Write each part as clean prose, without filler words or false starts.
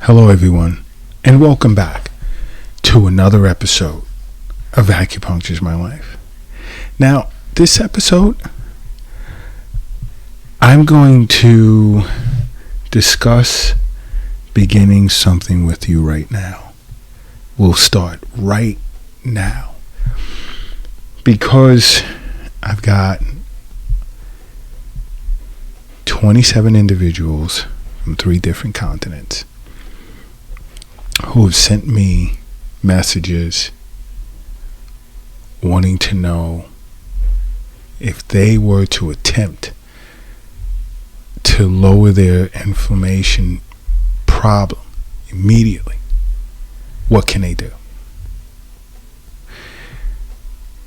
Hello everyone, and welcome back to another episode of Acupuncture is My Life. Now, this episode, I'm going to discuss beginning something with you right now. We'll start right now, because I've got 27 individuals from 3 different continents who have sent me messages wanting to know if they were to attempt to lower their inflammation problem immediately, what can they do?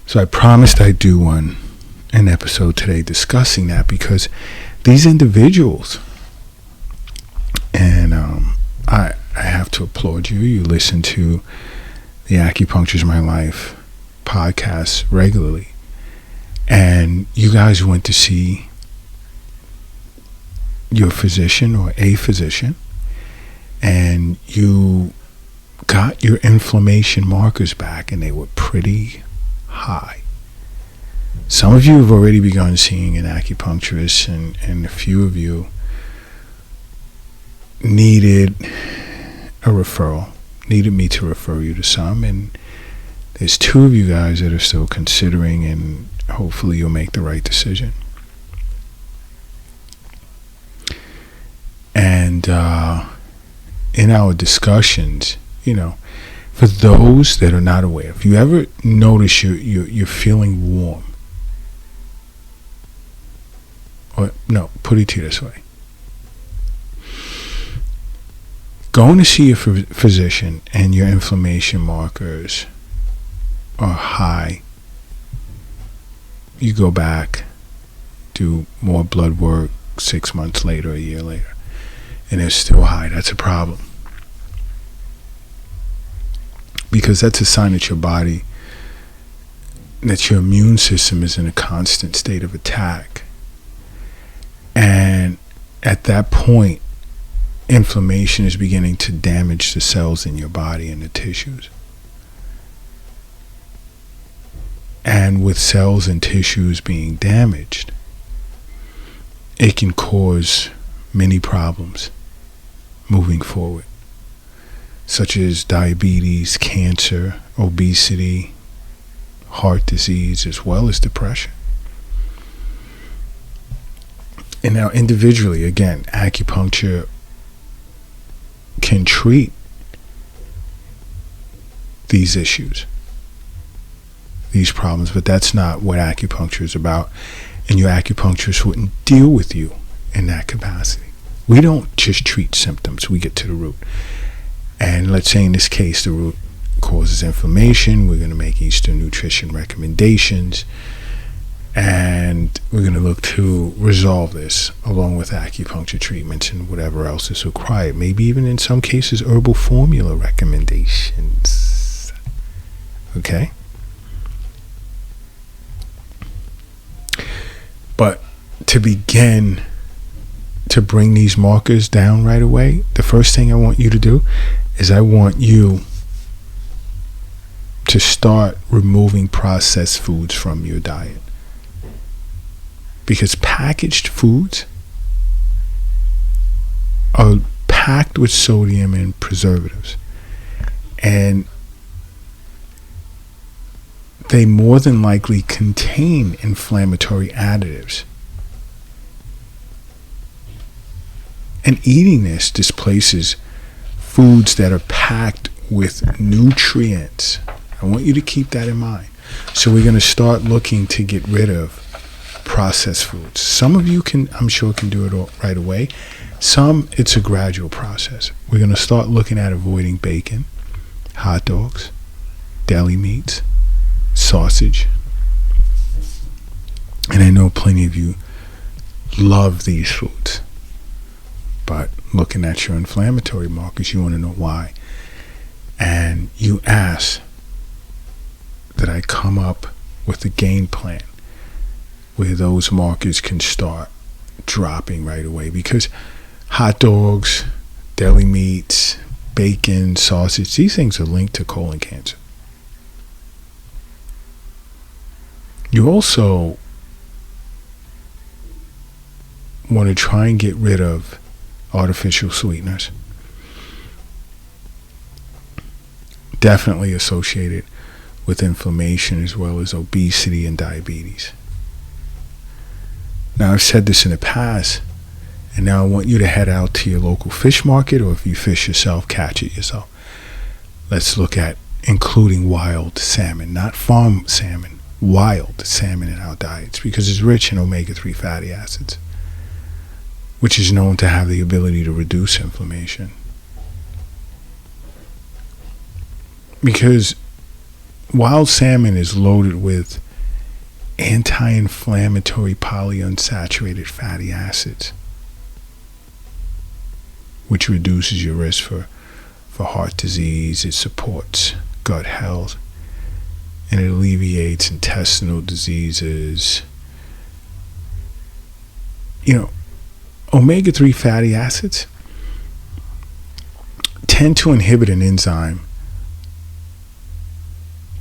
So I promised I'd do an episode today discussing that, because these individuals, and I have to applaud you. You listen to the Acupuncture is My Life podcast regularly, and you guys went to see your physician or a physician, and you got your inflammation markers back, and they were pretty high. Some of you have already begun seeing an acupuncturist, and a few of you needed a referral, needed me to refer you to some, and there's 2 of you guys that are still considering, and hopefully you'll make the right decision. And in our discussions, for those that are not aware, if you ever notice you're feeling warm, or no, put it to you this way. Going to see a physician and your inflammation markers are high, you go back, do more blood work 6 months later, a year later, and they're still high. That's a problem, because that's a sign that your body, that your immune system is in a constant state of attack. And at that point, inflammation is beginning to damage the cells in your body and the tissues. And with cells and tissues being damaged, it can cause many problems moving forward, such as diabetes, cancer, obesity, heart disease, as well as depression. And now individually, again, acupuncture can treat these issues, these problems, but that's not what acupuncture is about, and your acupuncturist wouldn't deal with you in that capacity. We don't just treat symptoms, we get to the root. And let's say in this case the root causes inflammation, we're going to make Eastern nutrition recommendations, and we're going to look to resolve this along with acupuncture treatments and whatever else is required. Maybe even in some cases herbal formula recommendations. Okay? But to begin to bring these markers down right away, the first thing I want you to do is I want you to start removing processed foods from your diet. Because packaged foods are packed with sodium and preservatives, and they more than likely contain inflammatory additives. And eating this displaces foods that are packed with nutrients. I want you to keep that in mind. So we're going to start looking to get rid of processed foods. Some of you I'm sure can do it all right away. Some, it's a gradual process. We're going to start looking at avoiding bacon, hot dogs, deli meats, sausage. And I know plenty of you love these foods, but looking at your inflammatory markers, you want to know why. And you ask that I come up with a game plan where those markers can start dropping right away, because hot dogs, deli meats, bacon, sausage, these things are linked to colon cancer. You also want to try and get rid of artificial sweeteners. Definitely associated with inflammation as well as obesity and diabetes. Now, I've said this in the past, and now I want you to head out to your local fish market, or if you fish yourself, catch it yourself. Let's look at including wild salmon, not farm salmon, wild salmon in our diets, because it's rich in omega-3 fatty acids, which is known to have the ability to reduce inflammation. Because wild salmon is loaded with anti-inflammatory polyunsaturated fatty acids, which reduces your risk for heart disease. It supports gut health, and it alleviates intestinal diseases. Omega-3 fatty acids tend to inhibit an enzyme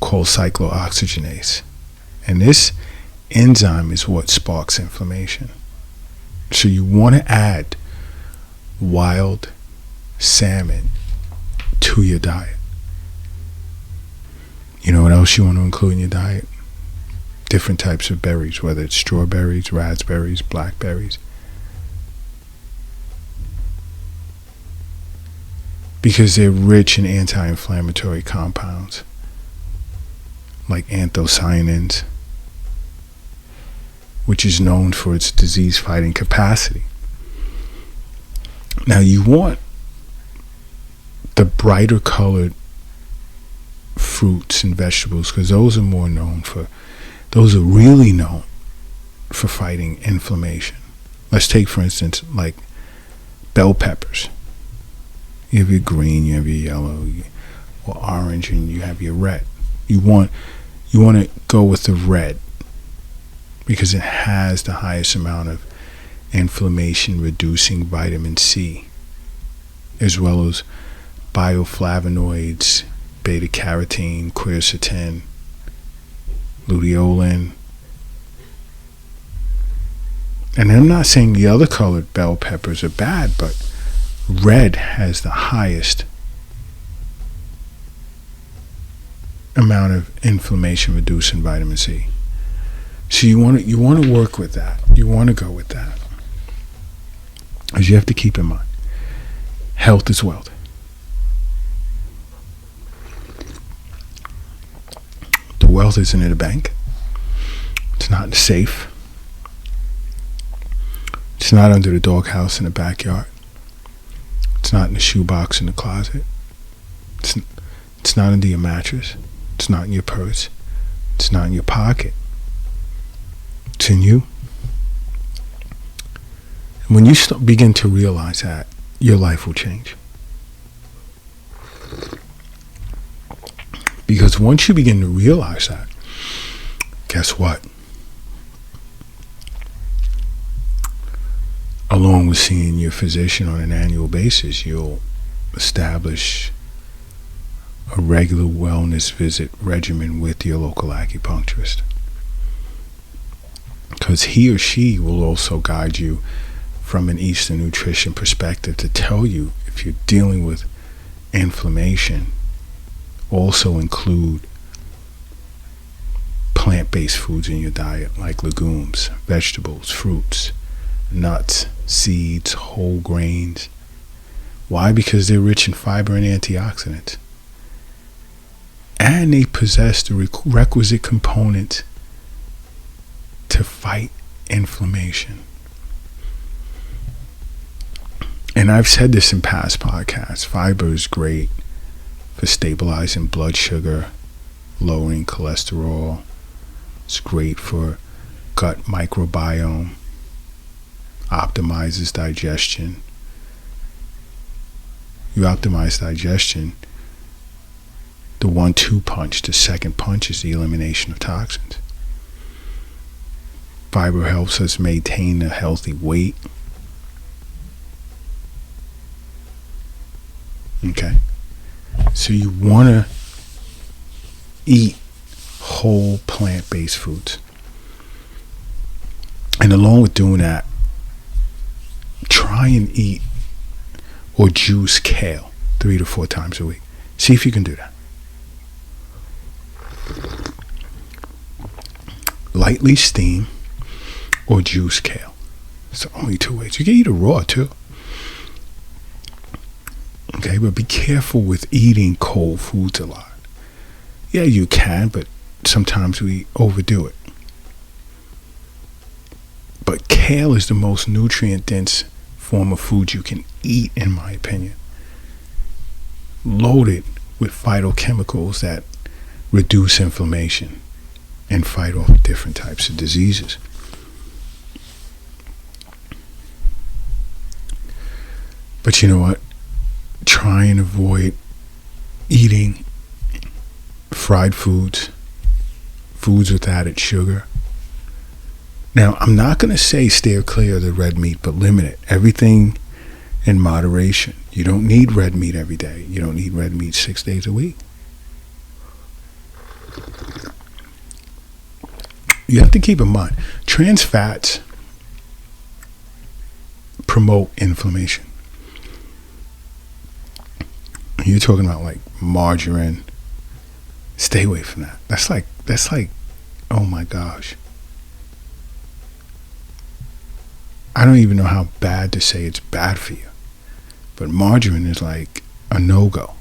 called cyclooxygenase. And this enzyme is what sparks inflammation. So you want to add wild salmon to your diet. You know what else you want to include in your diet? Different types of berries, whether it's strawberries, raspberries, blackberries. Because they're rich in anti-inflammatory compounds like anthocyanins, which is known for its disease-fighting capacity. Now, you want the brighter colored fruits and vegetables, because those are really known for fighting inflammation. Let's take, for instance, like bell peppers. You have your green, you have your yellow, or orange, and you have your red. You want to go with the red because it has the highest amount of inflammation reducing vitamin C, as well as bioflavonoids, beta carotene, quercetin, luteolin. And I'm not saying the other colored bell peppers are bad, but red has the highest amount of inflammation reducing vitamin C. So you want to work with that. You want to go with that. As you have to keep in mind, health is wealth. The wealth isn't in a bank. It's not in the safe. It's not under the doghouse in the backyard. It's not in the shoebox in the closet. It's not under your mattress. It's not in your purse. It's not in your pocket. It's in you. And when you begin to realize that, your life will change. Because once you begin to realize that, guess what? Along with seeing your physician on an annual basis, you'll establish a regular wellness visit regimen with your local acupuncturist. Because he or she will also guide you from an Eastern nutrition perspective to tell you if you're dealing with inflammation, also include plant-based foods in your diet like legumes, vegetables, fruits, nuts, seeds, whole grains. Why? Because they're rich in fiber and antioxidants. And they possess the requisite components to fight inflammation. And I've said this in past podcasts. Fiber is great for stabilizing blood sugar, lowering cholesterol. It's great for gut microbiome, optimizes digestion. You optimize digestion, the 1-2 punch, the second punch is the elimination of toxins. Fiber helps us maintain a healthy weight. Okay? So you want to eat whole plant-based foods. And along with doing that, try and eat or juice kale 3 to 4 times a week. See if you can do that. Lightly steam or juice kale. It's the only 2 ways. You can eat it raw too. Okay, but be careful with eating cold foods a lot. Yeah, you can, but sometimes we overdo it. But kale is the most nutrient-dense form of food you can eat, in my opinion. Loaded with phytochemicals that reduce inflammation and fight off different types of diseases. But you know what? Try and avoid eating fried foods, foods with added sugar. Now, I'm not going to say steer clear of the red meat, but limit it. Everything in moderation. You don't need red meat every day. You don't need red meat 6 days a week. You have to keep in mind, trans fats promote inflammation. You're talking about like margarine. Stay away from that. That's like, oh my gosh. I don't even know how bad to say it's bad for you. But margarine is like a no-go.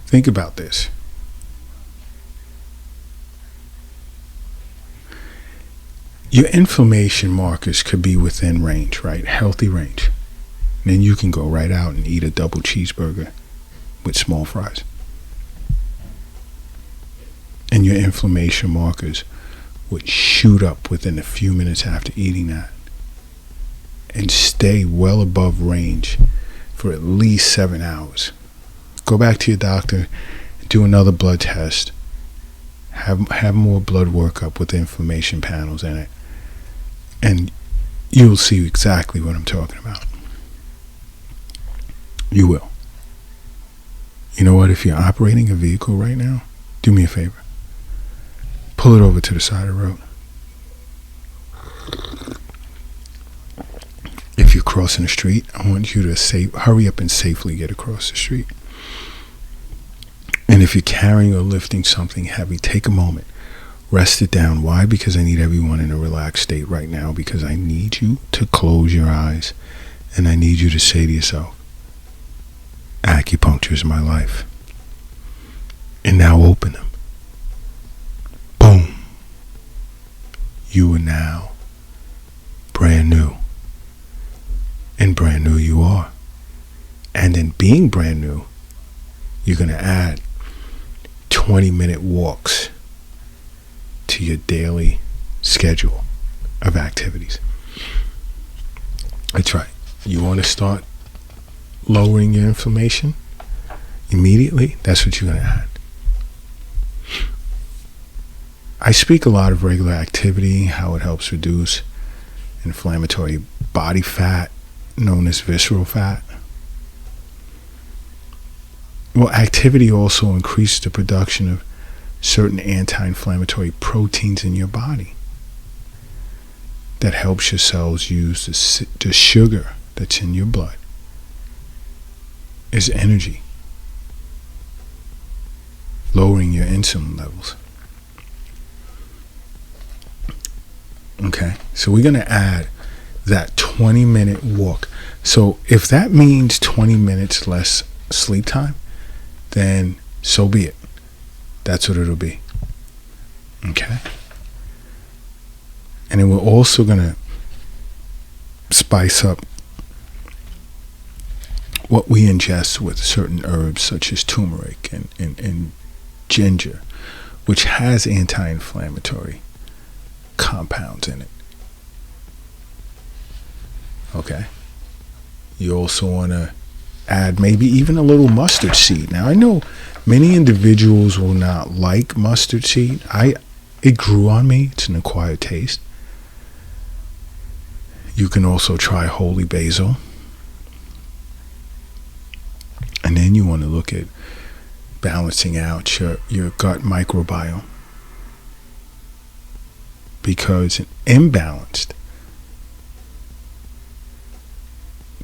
Think about this. Your inflammation markers could be within range, right? Healthy range. Then you can go right out and eat a double cheeseburger with small fries. And your inflammation markers would shoot up within a few minutes after eating that and stay well above range for at least 7 hours. Go back to your doctor, do another blood test, have more blood workup with inflammation panels in it, and you'll see exactly what I'm talking about. You will. You know what? If you're operating a vehicle right now, do me a favor. Pull it over to the side of the road. If you're crossing the street, I want you to hurry up and safely get across the street. And if you're carrying or lifting something heavy, take a moment. Rest it down. Why? Because I need everyone in a relaxed state right now, because I need you to close your eyes and I need you to say to yourself, acupuncture is my life. And now open them. Boom. You are now brand new. And brand new you are. And in being brand new, you're going to add 20-minute walks to your daily schedule of activities. That's right. You want to start lowering your inflammation immediately? That's what you're going to add. I speak a lot of regular activity, how it helps reduce inflammatory body fat, known as visceral fat. Well, activity also increases the production of certain anti-inflammatory proteins in your body that helps your cells use the sugar that's in your blood as energy, lowering your insulin levels. Okay, so we're going to add that 20-minute walk. So if that means 20 minutes less sleep time, then so be it. That's what it'll be. Okay? And then we're also going to spice up what we ingest with certain herbs such as turmeric and ginger, which has anti-inflammatory compounds in it. Okay? You also want to add maybe even a little mustard seed. Now, I know many individuals will not like mustard seed. It grew on me. It's an acquired taste. You can also try holy basil. And then you want to look at balancing out your gut microbiome. Because an imbalanced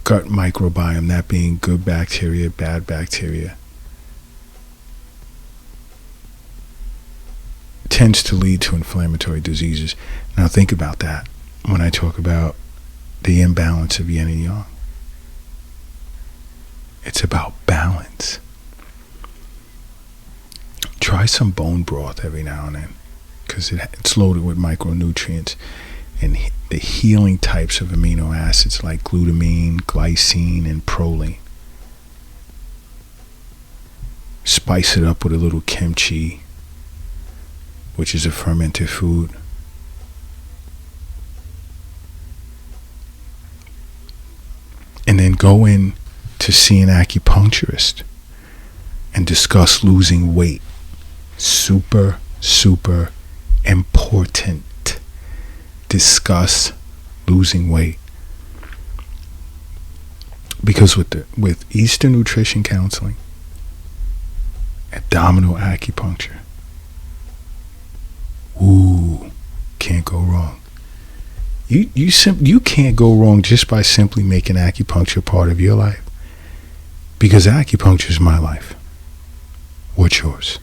gut microbiome, that being good bacteria, bad bacteria, tends to lead to inflammatory diseases. Now think about that when I talk about the imbalance of yin and yang. It's about balance. Try some bone broth every now and then, because it's loaded with micronutrients and the healing types of amino acids like glutamine, glycine, and proline. Spice it up with a little kimchi, which is a fermented food. And then go in to see an acupuncturist and discuss losing weight. Super, super important. Discuss losing weight. Because with Eastern nutrition counseling, abdominal acupuncture, can't go wrong. You can't go wrong just by simply making acupuncture part of your life. Because acupuncture is my life. What's yours?